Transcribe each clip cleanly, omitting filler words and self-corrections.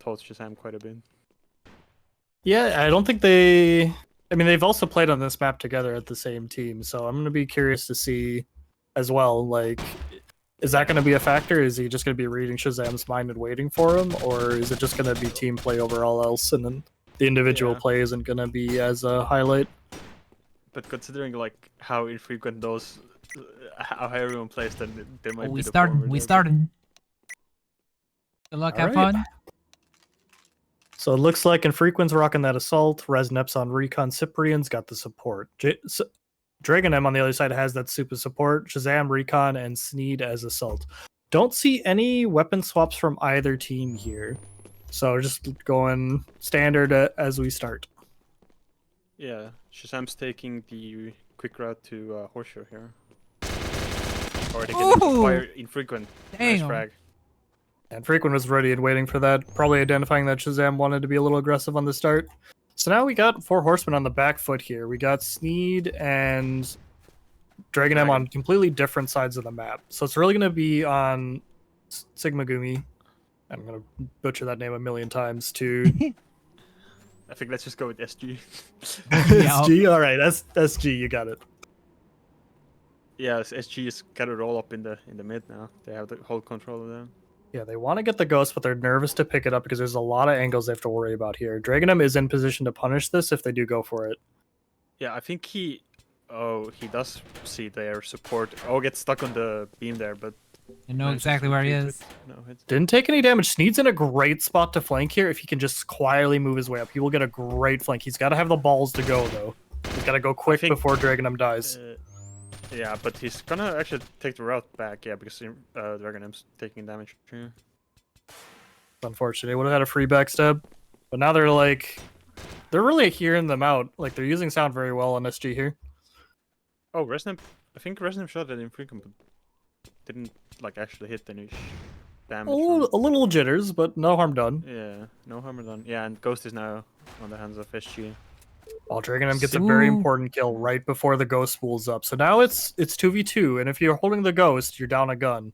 taught Shazam quite a bit. Yeah, I don't think they... I mean, they've also played on this map together at the same team, so I'm going to be curious to see as well, like, is that going to be a factor? Is he just going to be reading Shazam's mind and waiting for him? Or is it just going to be team play over all else, and then the individual play isn't going to be as a highlight? But considering, like, how infrequent those... how everyone plays, then they might be we started. Good luck, have fun. So it looks like Infrequent's rocking that assault. Resnep's on recon. Cyprian's got the support. Dragon M on the other side has that super support. Shazam, recon, and Sneed as assault. Don't see any weapon swaps from either team here. So just going standard as we start. Yeah, Shazam's taking the quick route to Horseshoe here. Or they can fire Infrequent. Damn. Nice frag. And Frequent was ready and waiting for that, probably identifying that Shazam wanted to be a little aggressive on the start. So now we got 4 Horsemen on the back foot here. We got Sneed and Dragon M on completely different sides of the map. So it's really going to be on Sigma Gumi. I'm going to butcher that name a million times to... I think let's just go with SG. SG? Alright, SG, you got it. Yeah, SG is got it all up in the mid now. They have the whole control of them. Yeah, they want to get the ghost, but they're nervous to pick it up because there's a lot of angles they have to worry about here. Dragon M is in position to punish this if they do go for it. Yeah, I think he does see their support. Oh, gets stuck on the beam there, but... You know exactly where he is. No, didn't take any damage. Sneed's in a great spot to flank here. If he can just quietly move his way up, he will get a great flank. He's got to have the balls to go, though. He's got to go quick before Dragon M dies. Yeah, but he's gonna actually take the route back, yeah, because Dragon M's taking damage. Yeah. Unfortunate. He would have had a free backstab. But now they're like... They're really hearing them out. Like, they're using sound very well on SG here. Oh, Resnep... I think Resnep shot at Infrequent, but didn't, like, actually hit any damage. A little jitters, but no harm done. Yeah, no harm done. Yeah, and Ghost is now on the hands of SG. Oh, Dragon M gets a very important kill right before the ghost spools up. So now it's 2v2, and if you're holding the ghost, you're down a gun.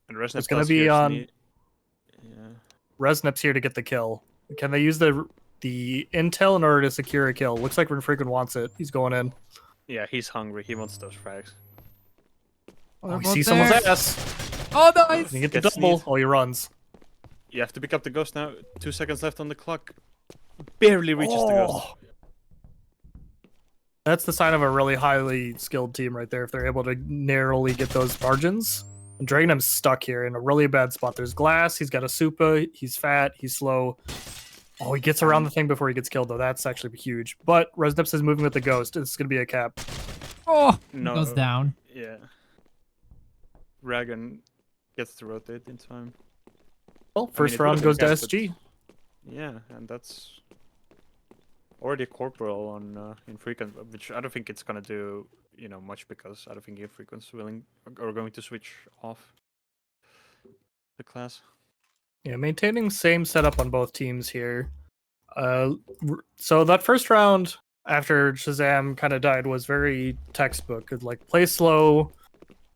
And Resnep it's going to be on... Yeah. Resnep's here to get the kill. Can they use the intel in order to secure a kill? Looks like Infrequent wants it. He's going in. Yeah, he's hungry. He wants those frags. Oh, he sees someone's ass. Oh, nice! You get the double. Oh, he runs. You have to pick up the ghost now. 2 seconds left on the clock. Barely reaches the ghost. That's the sign of a really highly skilled team right there, if they're able to narrowly get those margins. And Dragon M's stuck here in a really bad spot. There's glass, he's got a super, he's fat, he's slow. Oh, he gets around the thing before he gets killed, though. That's actually huge. But Resnips is moving with the ghost. It's going to be a cap. Oh, no. Goes down. Yeah. Dragon gets to rotate in time. Well, first round goes to SG. Yeah, and that's already a corporal on Infrequent, which I don't think it's gonna do, you know, much, because I don't think Infrequent's willing or going to switch off the class. Yeah, maintaining same setup on both teams here. So that first round after Shazam kind of died was very textbook. Like, play slow,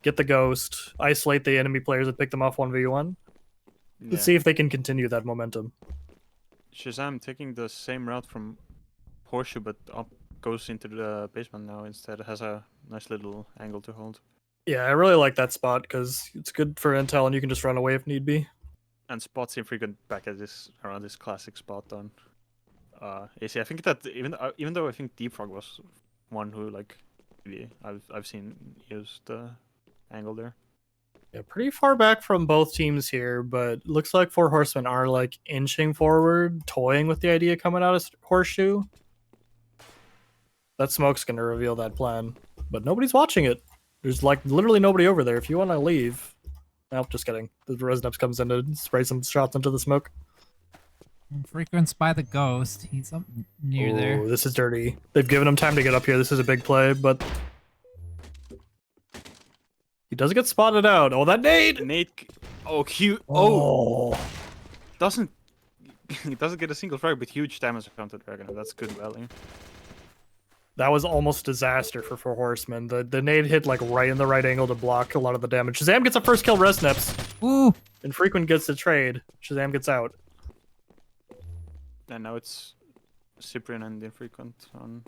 get the ghost, isolate the enemy players and pick them off 1v1. Let's see if they can continue that momentum. Shazam taking the same route from Horseshoe, but goes into the basement now instead. It has a nice little angle to hold. Yeah, I really like that spot because it's good for intel and you can just run away if need be. And spots Infrequent back at this around this classic spot on AC. I think that even though I think Deep Frog was one who, like, really I've seen use the angle there. Yeah, pretty far back from both teams here, but looks like 4 Horsemen are, like, inching forward, toying with the idea coming out of Horseshoe. That smoke's gonna reveal that plan, but nobody's watching it. There's, like, literally nobody over there. If you want to leave... Nope, just kidding. The Resnips comes in to spray some shots into the smoke. Frequents by the ghost. He's up near there. This is dirty. They've given him time to get up here. This is a big play, but... He does get spotted out. Oh, that nade! Nade... Oh, cute. Oh! Doesn't... He doesn't get a single frag, but huge damage counter Dragon. That's good value. That was almost disaster for 4 Horsemen. The nade hit, like, right in the right angle to block a lot of the damage. Shazam gets a first kill, Resnips. Ooh! Infrequent gets the trade. Shazam gets out. And now it's Cyprian and Infrequent on.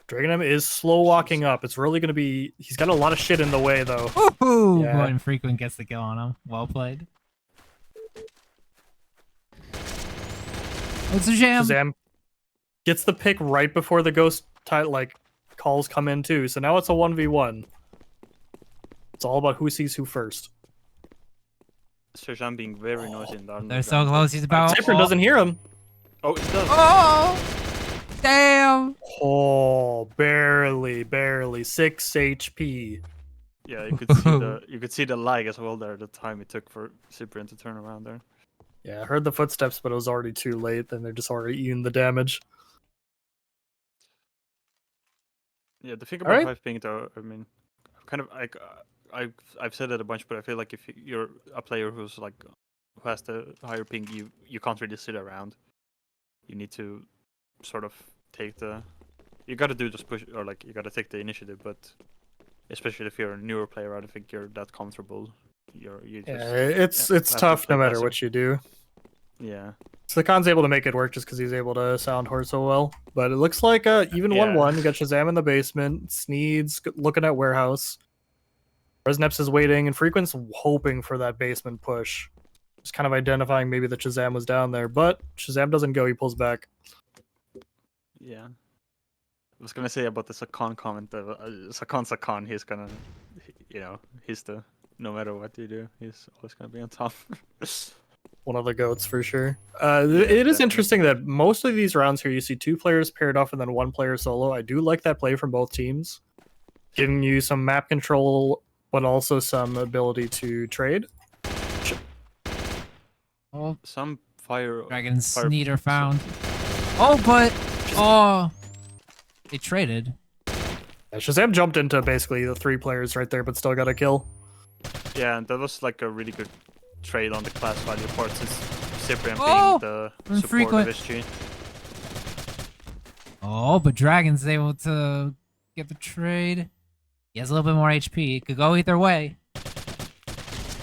Dragonham is slow walking up. It's really gonna be. He's got a lot of shit in the way though. Woohoo! Yeah. But Infrequent gets the kill on him. Well played. What's the jam? Shazam gets the pick right before the ghost calls come in too. So now it's a 1v1. It's all about who sees who first. Shazam being very noisy in the They're so close. He's about. Cyprian doesn't hear him. Oh, it does. Oh! Damn! Oh, barely 6 HP. Yeah, you could see the lag as well there. The time it took for Cyprian to turn around there. Yeah, I heard the footsteps, but it was already too late. Then they're just already eating the damage. Yeah, the thing All about right. 5 ping though, I mean, kind of like I've said it a bunch, but I feel like if you're a player who has the higher ping, you can't really sit around. You need to sort of take the. You got to do this push, or like you got to take the initiative. But especially if you're a newer player, I don't think you're that comfortable. You just It's have to tough play no matter passive. what you do. Yeah. So the Khan's able to make it work just because he's able to sound horse so well. But it looks like even Yeah. 1-1. You got Shazam in the basement. Sneed's looking at warehouse. Resneps is waiting, and Frequent's hoping for that basement push. Just kind of identifying maybe that Shazam was down there. But Shazam doesn't go, he pulls back. Yeah. I was gonna say about the Sakan comment. Sakan. He's gonna, he's the. No matter what you do, he's always gonna be on top. One of the goats for sure. It is definitely. interesting that most of these rounds here, you see 2 players paired off and then 1 player solo. I do like that play from both teams, giving you some map control, but also some ability to trade. Oh, Some fire. Dragon fire- Sneed are found. Oh, but they traded. Yeah, Shazam jumped into basically the 3 players right there, but still got a kill. Yeah, and that was like a really good trade on the class value part, since Cyprian Oh! being the Infrequent. support of SG. Oh, but Dragon's able to get the trade. He has a little bit more HP. It could go either way.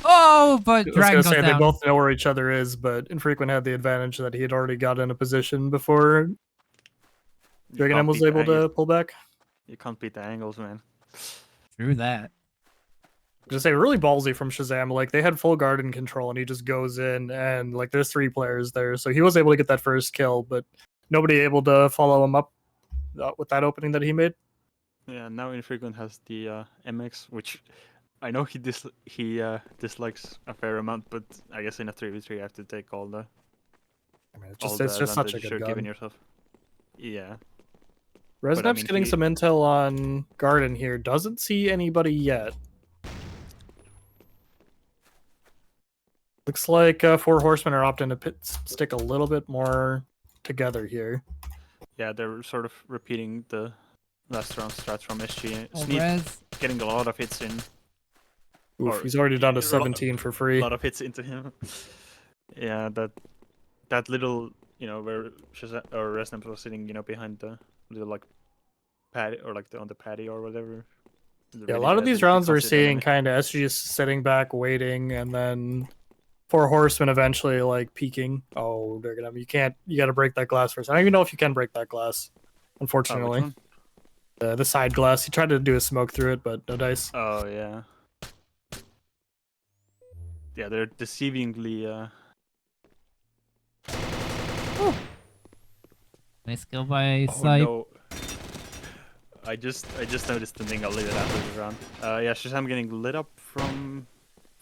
Oh, but I was Dragon gonna goes say down. they both know where each other is, but Infrequent had the advantage that he had already got in a position before You Dragon can't was beat the able to angles- pull back. You can't beat the angles, man. True that. Just say really ballsy from Shazam. Like they had full garden control, and he just goes in, and like there's 3 players there, so he was able to get that first kill, but nobody able to follow him up with that opening that he made. Yeah, now Infrequent has the MX, which I know he dislikes a fair amount, but I guess in a 3v3 you have to take all the I mean, all it's just such a advantage good you're giving gun. yourself. Yeah. Resnep's mean, getting he- some intel on garden here. Doesn't see anybody yet. Looks like 4 horsemen are opting to stick a little bit more together here. Yeah, they're sort of repeating the last round strats from SG. Oh, Sneed Rez. getting a lot of hits in. Oof, Or- he's already down to yeah, a lot- 17 for A free. lot of hits into him. Yeah, that little, where Shazam or Resnep was sitting, behind the little like patio, or like on the patio or whatever. Yeah, a lot of these rounds we're seeing kind of SG just sitting back waiting, and then 4 horsemen eventually like peeking. Oh, they're gonna. You got to break that glass first. I don't even know if you can break that glass. Unfortunately, the side glass. He tried to do a smoke through it, but no dice. Oh yeah. Yeah, they're deceivingly. Nice kill by Oh Sipe. no. I just noticed the thing got lit after the round. Yeah, Shazam getting lit up from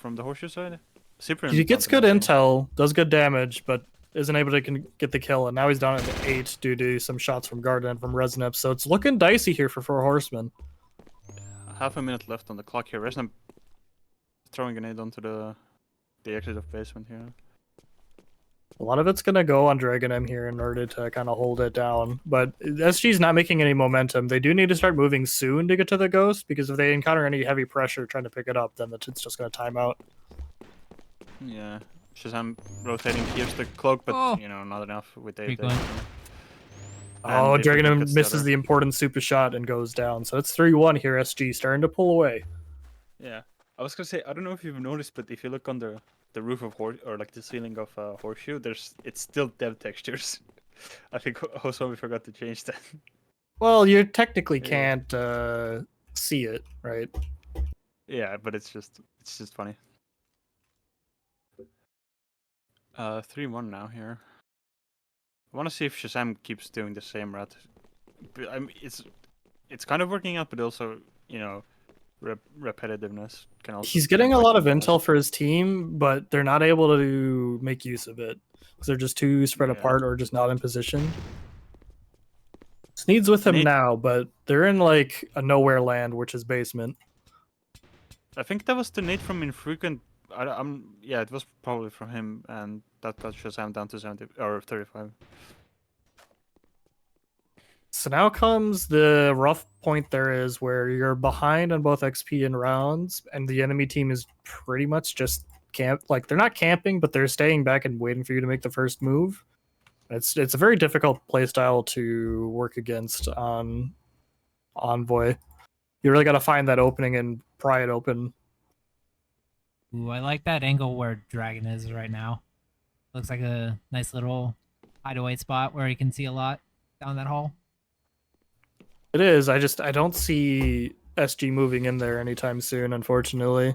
the horseshoe side. Cyprian He gets bumping good up, intel, does good damage, but isn't able to get the kill, and now he's down at 8 due to some shots from Garden and from Resnep. So it's looking dicey here for 4 horsemen. Half a minute left on the clock here. Resnep throwing a nade onto the exit of basement here. A lot of it's going to go on Dragon M here in order to kind of hold it down. But SG's not making any momentum. They do need to start moving soon to get to the Ghost, because if they encounter any heavy pressure trying to pick it up, then it's just going to time out. Yeah, Shazam rotating. Here's the cloak, but Oh. not enough with the. Frequent. Oh, And Dragon M Infrequent gets the misses other. the important super shot and goes down. So it's 3-1 here, SG, starting to pull away. Yeah, I was gonna say, I don't know if you've noticed, but if you look on the roof of or like the ceiling of Horseshoe, it's still dev textures. I think Hosomi forgot to change that. Well, you technically Yeah. can't see it, right? Yeah, but it's just funny. 3-1 now here. I want to see if Shazam keeps doing the same route. But it's kind of working out, but also repetitiveness can also. He's getting a bite lot of him in the intel ass. for his team, but they're not able to make use of it because they're just too spread Yeah. apart or just not in position. Sneed's with him Nate- now, but they're in like a nowhere land, which is basement. I think that was the nade from Infrequent. Yeah, it was probably from him, and that got Shazam down to 70 or 35. So now comes the rough point there is where you're behind on both XP and rounds, and the enemy team is pretty much just like they're not camping, but they're staying back and waiting for you to make the first move. It's a very difficult playstyle to work against on Envoy. You really got to find that opening and pry it open. Ooh, I like that angle where Dragon is right now. Looks like a nice little hideaway spot where you can see a lot down that hall. It is. I don't see SG moving in there anytime soon, unfortunately.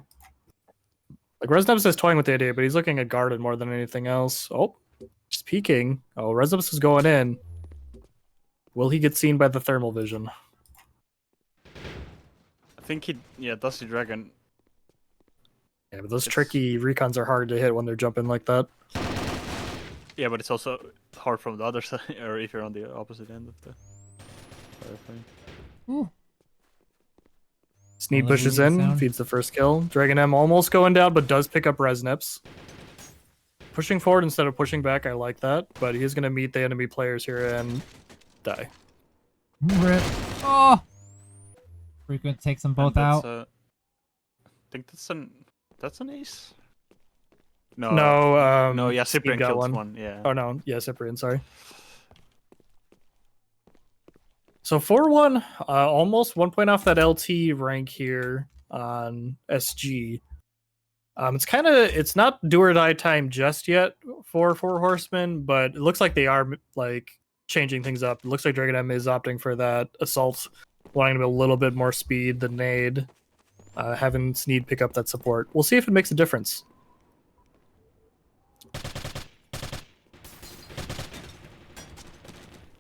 Like Resnubs is toying with the idea, but he's looking at Garden more than anything else. Oh, just peeking. Oh, Resnubs is going in. Will he get seen by the thermal vision? I think Dusty Dragon. Yeah, but those It's- tricky recons are hard to hit when they're jumping like that. Yeah, but it's also hard from the other side, or if you're on the opposite end of the thing. Ooh. Sneed Well, pushes that in, sound. feeds the first kill. Dragon M almost going down, but does pick up Resnips. Pushing forward instead of pushing back, I like that, but he is going to meet the enemy players here and die. Rip. Oh! Frequent takes them both And that's, out. I think that's an ace. No. No, No, yeah, Sneed Cyprian got killed one. one. Yeah. Oh no, yeah, Cyprian, sorry. So 4-1, almost 1 point off that LT rank here on SG. It's not do or die time just yet for Four Horsemen, but it looks like they are like changing things up. It looks like Dragon M is opting for that assault, wanting a little bit more speed than Nade, having Sneed pick up that support. We'll see if it makes a difference.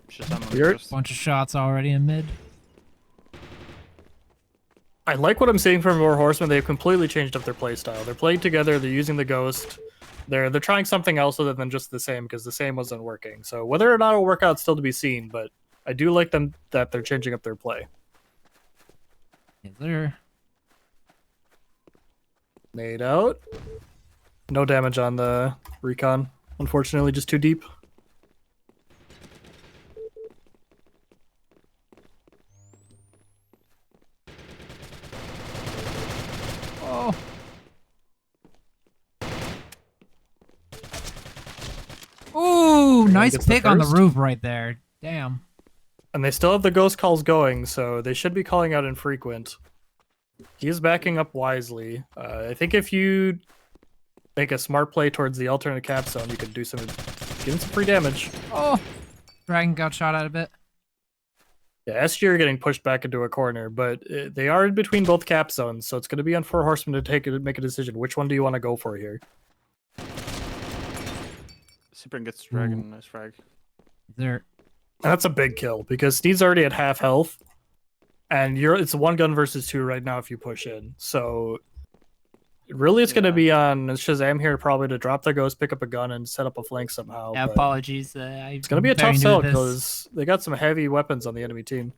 Shazam on the Weird. ghost. Bunch of shots already in mid. I like what I'm seeing from Four Horsemen. They've completely changed up their playstyle. They're playing together. They're using the Ghost. They're trying something else other than just the same because the same wasn't working. So whether or not it'll work out, still to be seen. But I do like them that they're changing up their play. Is there? Nade out. No damage on the recon. Unfortunately, just too deep. Oh! Ooh, nice gets the pick on the first. roof right there. Damn. And they still have the ghost calls going, so they should be calling out infrequent. He is backing up wisely. I think if you make a smart play towards the alternate cap zone, you could do some, get him some free damage. Oh! Dragon got shot at a bit. Yeah, SG are getting pushed back into a corner, but they are in between both cap zones, so it's going to be on Four Horsemen to make a decision. Which one do you want to go for here? Cyprian gets Dragon. Nice frag. Is there? And that's a big kill because Sneed's already at half health, and it's 1 gun versus 2 right now if you push in. So really, it's going to Yeah. be on Shazam here probably to drop their ghost, pick up a gun, and set up a flank somehow. Yeah, but apologies. it's going to be a tough sell because they got some heavy weapons on the enemy team.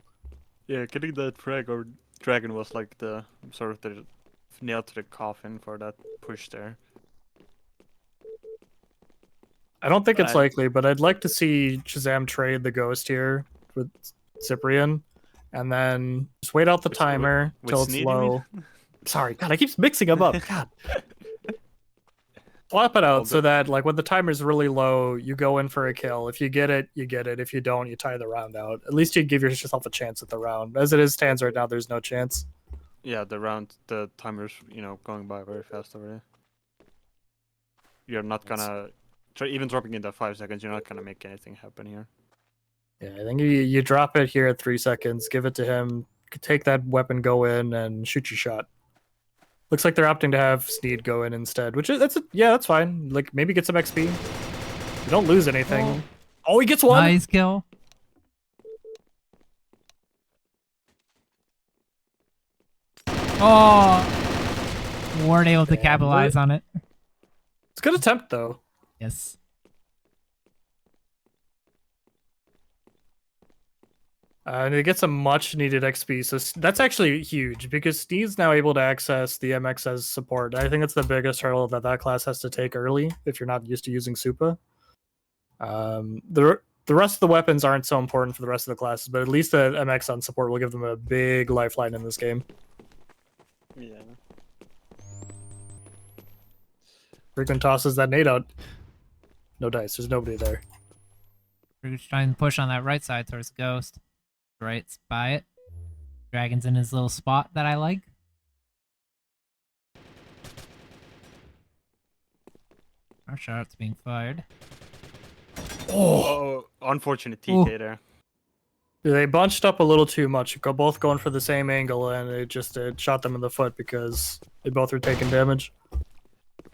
Yeah, getting that frag or Dragon was like the sort of the nail to the coffin for that push there. I don't think it's I- likely, but I'd like to see Shazam trade the ghost here with Cyprian, and then just wait out the With- timer with till it's Sneed, you mean? low. Sorry, God, I keep mixing them up. God. Swap it out Well, so that like when the timer's really low, you go in for a kill. If you get it, you get it. If you don't, you tie the round out. At least you give yourself a chance at the round. As it is stands right now, there's no chance. Yeah, the timer's going by very fast already. You're not gonna even dropping it at 5 seconds, you're not gonna make anything happen here. Yeah, I think you drop it here at 3 seconds, give it to him, take that weapon, go in, and shoot your shot. Looks like they're opting to have Sneed go in instead, which is that's fine. Like maybe get some XP. You don't lose anything. Oh, he gets one. Nice kill. Oh, weren't able to capitalize on it. It's a good attempt though. Yes. And it gets a much needed XP, so that's actually huge because Sneed's now able to access the MX as support. I think that's the biggest hurdle that class has to take early if you're not used to using Supa. The rest of the weapons aren't so important for the rest of the classes, but at least the MX on support will give them a big lifeline in this game. Yeah. Frequent tosses that nade out. No dice. There's nobody there. We're just trying to push on that right side towards Ghost. Right by it. Dragon's in his little spot that I like. Our shot's being fired. Oh, unfortunate TK there. They bunched up a little too much. Both going for the same angle, and it just shot them in the foot because they both were taking damage.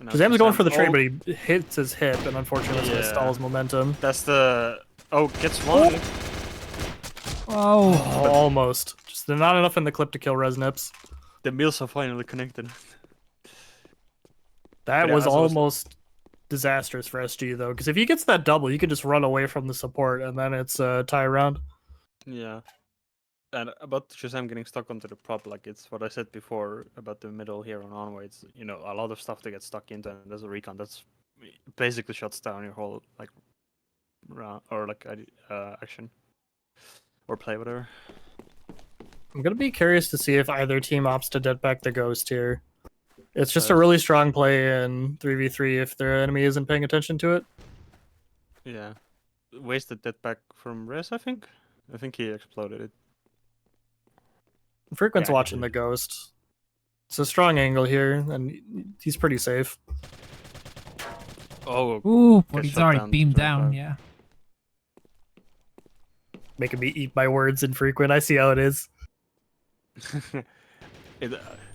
Shazam's going for the trade, but he hits his hip, and unfortunately that's gonna stall his momentum. That's the... Oh, gets one. Oh. Almost. Just not enough in the clip to kill Resnips. The meals are finally connected. That was almost disastrous for SG, though, because if he gets that double, you can just run away from the support, and then it's a tie round. Yeah. And about Shazam getting stuck onto the prop, like it's what I said before about the middle here on onwards. You know, a lot of stuff to get stuck into, and there's a recon that's basically shuts down your whole like round or like action or play, whatever. I'm gonna be curious to see if either team opts to dead back the Ghost here. It's just a really strong play in 3v3 if their enemy isn't paying attention to it. Yeah. Wasted dead back from Res, I think. I think he exploded it. Frequent's watching the Ghost. It's a strong angle here, and he's pretty safe. Oh, ooh, but he's already beamed down, yeah. Making me eat my words infrequent. I see how it is.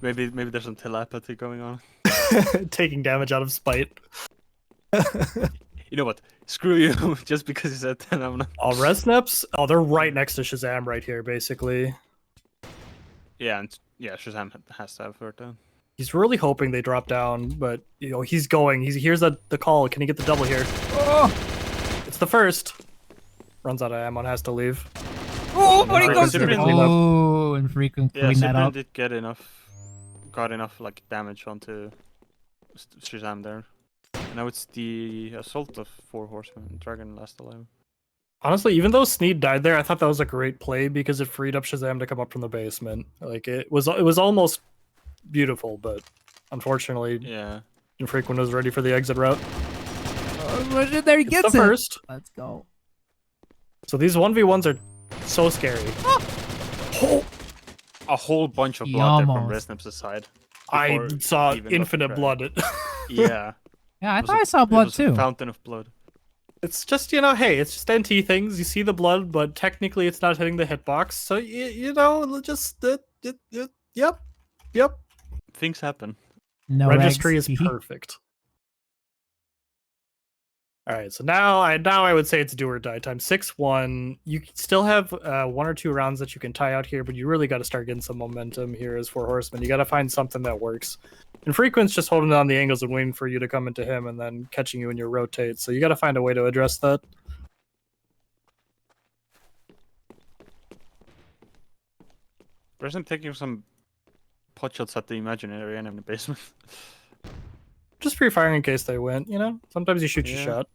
Maybe there's some telepathy going on. Taking damage out of spite. You know what? Screw you. Just because he said that, I'm not... Oh, Resnips? Oh, they're right next to Shazam right here, basically. Yeah, and yeah, Shazam has to have hurt down. He's really hoping they drop down, but you know he's going. He hears the call. Can he get the double here? Oh! It's the first. Runs out of ammo and has to leave. Oh, but he goes through. Oh, and Frequent clean that up. Did get got enough like damage onto Shazam there. And now it's the assault of 4 Horsemen. Dragon last alive. Honestly, even though Sneed died there, I thought that was a great play because it freed up Shazam to come up from the basement. Like it was almost beautiful, but unfortunately, yeah, Infrequent was ready for the exit route. There he gets the first. Let's go. So these 1v1s are so scary. A whole bunch of blood there from Resnips' side. I saw infinite blood. Yeah, Yeah. I thought I saw blood too. A fountain of blood. It's just, you know, hey, it's just NT things. You see the blood, but technically it's not hitting the hitbox. So, you know, just, yep. Things happen. No registry is perfect. All right, so now I would say it's do or die time. 6-1. You still have 1 or 2 rounds that you can tie out here, but you really got to start getting some momentum here as 4 Horsemen. You got to find something that works. And Frequent's just holding on the angles and waiting for you to come into him and then catching you in your rotate. So you got to find a way to address that. Resnip taking some pot shots at the imaginary enemy basement. Just pre-firing in case they win, you know? Sometimes you shoot your shot.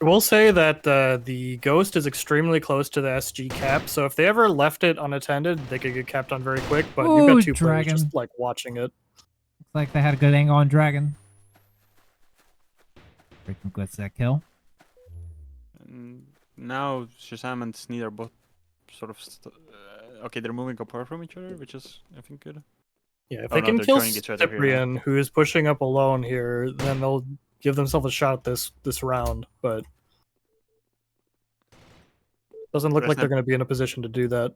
I will say that the Ghost is extremely close to the SG cap, so if they ever left it unattended, they could get capped on very quick, but you've got 2 players just, like, watching it. Looks like they had a good angle on Dragon. Freaking gets that kill. And now Shazam and Sneed are both sort of... okay, they're moving apart from each other, which is, I think, good. Yeah, if they can kill Cyprian, who is pushing up alone here, then they'll give themselves a shot this round, but doesn't look like they're going to be in a position to do that.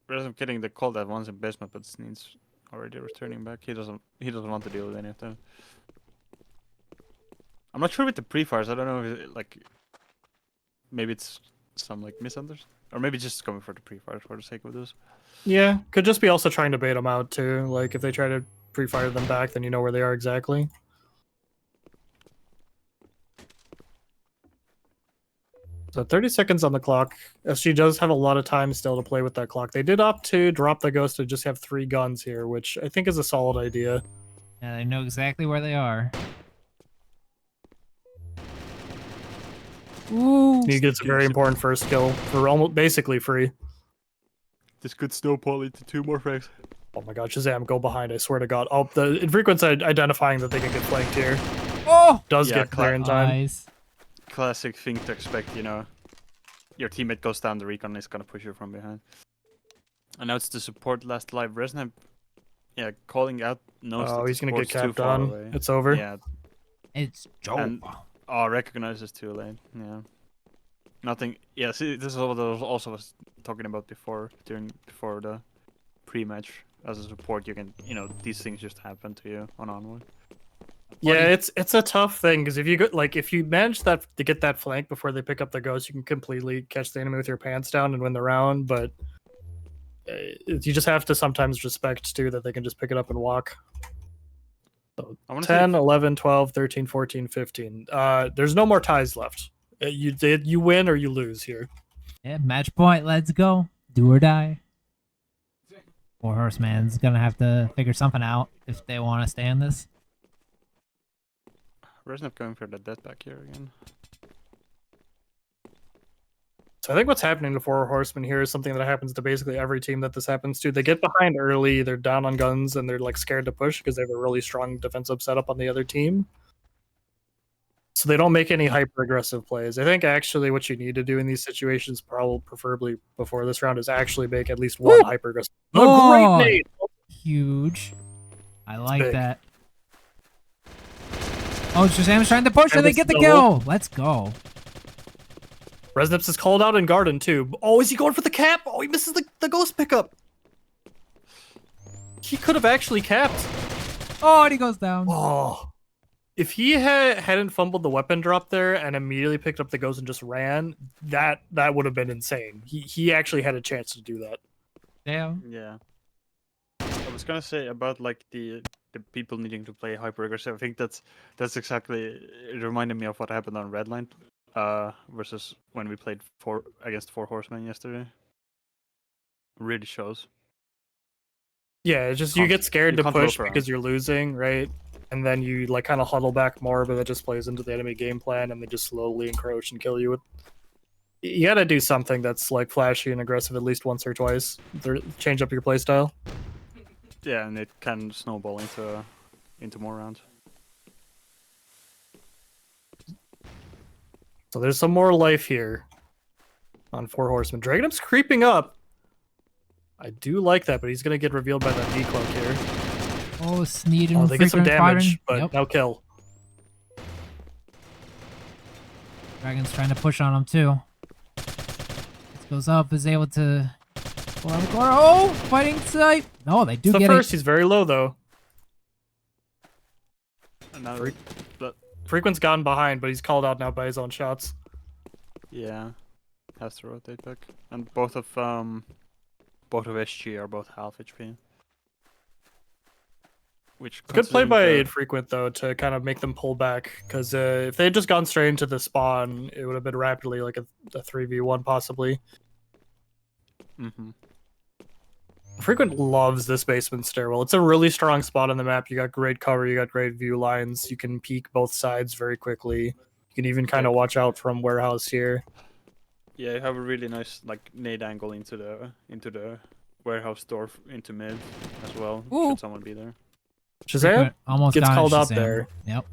Resnap getting the call that once in basement, but Sneed's already returning back. He doesn't want to deal with any of that. I'm not sure with the pre-fires. I don't know if like maybe it's some like misunderstanding, or maybe just coming for the pre-fires for the sake of this. Yeah, could just be also trying to bait them out too. Like if they try to pre-fire them back, then you know where they are exactly. So 30 seconds on the clock. SG does have a lot of time still to play with that clock. They did opt to drop the ghost to just have 3 guns here, which I think is a solid idea. Yeah, they know exactly where they are. Ooh. He gets a very important first kill for almost basically free. This could snowball into 2 more frags. Oh my god, Shazam, go behind, I swear to god. Oh, the Infrequent's identifying that they can get flanked here. Oh! Does get clear in time. Nice. Classic thing to expect, you know. Your teammate goes down, the recon is gonna push you from behind. And now it's the support last live. Resnap, yeah, calling out. Oh, he's gonna get capped on. Away. It's over. Yeah. It's Joe. And, recognizes too late. Yeah. Nothing. Yeah. See, this is what I also was talking about before, before the pre-match. As a support, you can, you know, these things just happen to you on onward. Yeah, it's a tough thing because if you go, like if you manage to get that flank before they pick up the ghost, you can completely catch the enemy with your pants down and win the round. But you just have to sometimes respect too that they can just pick it up and walk. So 10, 11, 12, 13, 14, 15. There's no more ties left. You win or you lose here. Yeah, match point. Let's go. Do or die. Or Horseman's gonna have to figure something out if they want to stay in this. Resnap going for the death back here again. So I think what's happening to 4 Horsemen here is something that happens to basically every team that this happens to. They get behind early, they're down on guns, and they're like scared to push because they have a really strong defensive setup on the other team. So they don't make any hyper-aggressive plays. I think actually what you need to do in these situations, preferably before this round, is actually make at least one hyper-aggressive. Oh, great nade! Huge. I like big. that. Oh, Shazam's trying to push and they get the kill. Let's go. Resnips is called out in Garden too. Oh, is he going for the cap? Oh, he misses the ghost pickup. He could have actually capped. Oh, and he goes down. Oh. If he hadn't fumbled the weapon drop there and immediately picked up the ghost and just ran, that would have been insane. He actually had a chance to do that. Damn. Yeah. I was gonna say about like the people needing to play hyper aggressive. I think that's exactly. It reminded me of what happened on Redline, versus when we played against 4 Horsemen yesterday. Really shows. Yeah, it's just you get scared to push around. because you're losing, right? And then you like kind of huddle back more, but that just plays into the enemy game plan, and they just slowly encroach and kill you with. You gotta do something that's like flashy and aggressive at least once or twice. Change up your playstyle. Yeah, and it can snowball into more rounds. So there's some more life here on 4 Horsemen. Dragonup's creeping up. I do like that, but he's gonna get revealed by that decloak here. Oh, Sneed and they get some damage, firing. but no kill. Dragon's trying to push on him too. This goes up, is able to pull out the corner. Oh, fighting sight. No, they do So get first, it. he's very low though. And now, Frequent's gone behind, but he's called out now by his own shots. yeah, has to rotate back, and both of SG are both half HP. Which Good play by Infrequent though to kind of make them pull back, because if they had just gone straight into the spawn, it would have been rapidly like a 3v1 possibly. Mm-hmm. Frequent loves this basement stairwell. It's a really strong spot on the map. You got great cover, you got great view lines. You can peek both sides very quickly. You can even kind of watch out from warehouse here. Yeah, you have a really nice like nade angle into the warehouse door into mid as well. Ooh. Should someone be there? Shazam almost gets got called out Shazam. there. Yep.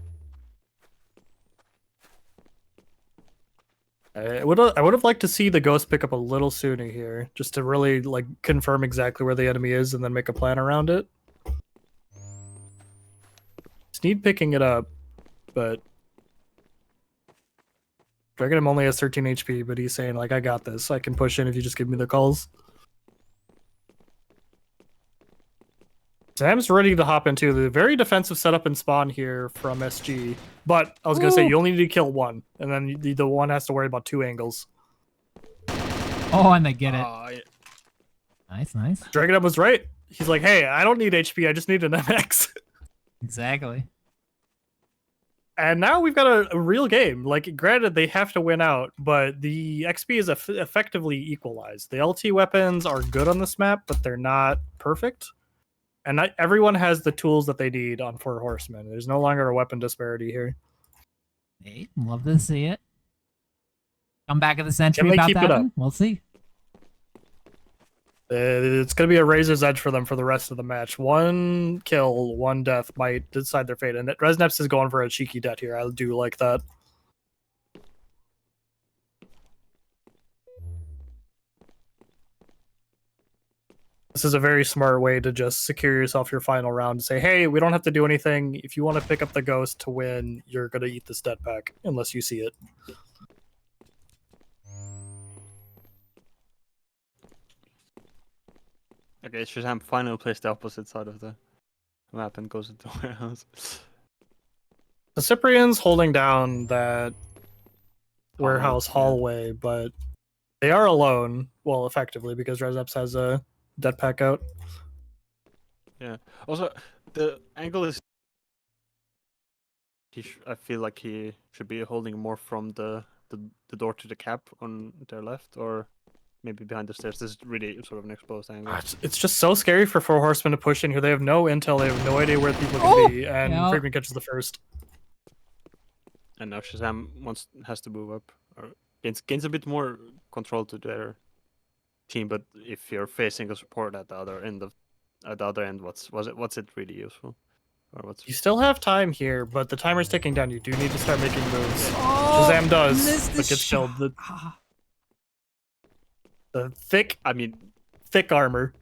I would have liked to see the ghost pick up a little sooner here, just to really like confirm exactly where the enemy is and then make a plan around it. Sneed picking it up, but Dragonum only has 13 HP, but he's saying, like, I got this. I can push in if you just give me the calls. Sam's ready to hop into the very defensive setup and spawn here from SG. But I was going to say, you only need to kill one. And then the one has to worry about 2 angles. Oh, and they get it. Yeah. Nice, nice. Dragonum was right. He's like, hey, I don't need HP. I just need an MX. Exactly. And now we've got a real game. Like, granted, they have to win out, but the XP is effectively equalized. The LT weapons are good on this map, but they're not perfect. And not everyone has the tools that they need on 4 Horsemen. There's no longer a weapon disparity here. Hey, love to see it. Come back of the century they about keep that it up? one? We'll see. It's going to be a razor's edge for them for the rest of the match. 1 kill, 1 death might decide their fate. And Resneps is going for a cheeky death here. I do like that. This is a very smart way to just secure yourself your final round and say, hey, we don't have to do anything. If you want to pick up the ghost to win, you're going to eat this death pack unless you see it. Okay, Shazam finally plays the opposite side of the map and goes into warehouse. The Cyprian's holding down that warehouse yeah. hallway, but they are alone, well, effectively, because Rezeps has a death pack out. Yeah. Also, the angle is. I feel like he should be holding more from the door to the cap on their left, or maybe behind the stairs. This is really sort of an exposed angle. It's just so scary for 4 Horsemen to push in here. They have no intel. They have no idea where people can be, and Yeah. Freeman catches the first. And now Shazam has to move up, or gains a bit more control to their team. But if you're facing a support at the other end what's it really useful? Or what's You still have time here, but the timer's ticking down. You do need to start making moves. Oh, Shazam does, missed the but gets killed. shot. The thick armor.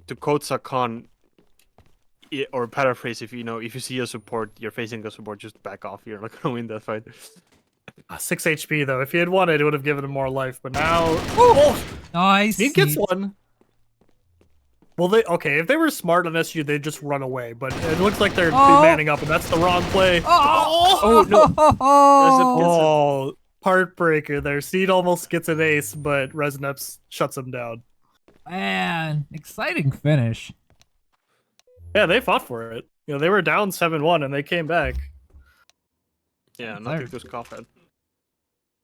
To quote Sakan, or paraphrase, if you see a support, you're facing a support, just back off. You're not gonna win that fight. 6 HP though. If he had won it, it would have given him more life. But now, Nice. he gets one. Well, if they were smart on SU, they'd just run away. But it looks like they're manning up, and that's the wrong play. Oh no! Oh, heartbreaker there. Seed almost gets an ace, but Resneps shuts him down. Man, exciting finish. Yeah, they fought for it. They were down 7-1, and they came back. Yeah, nothing to scoff at.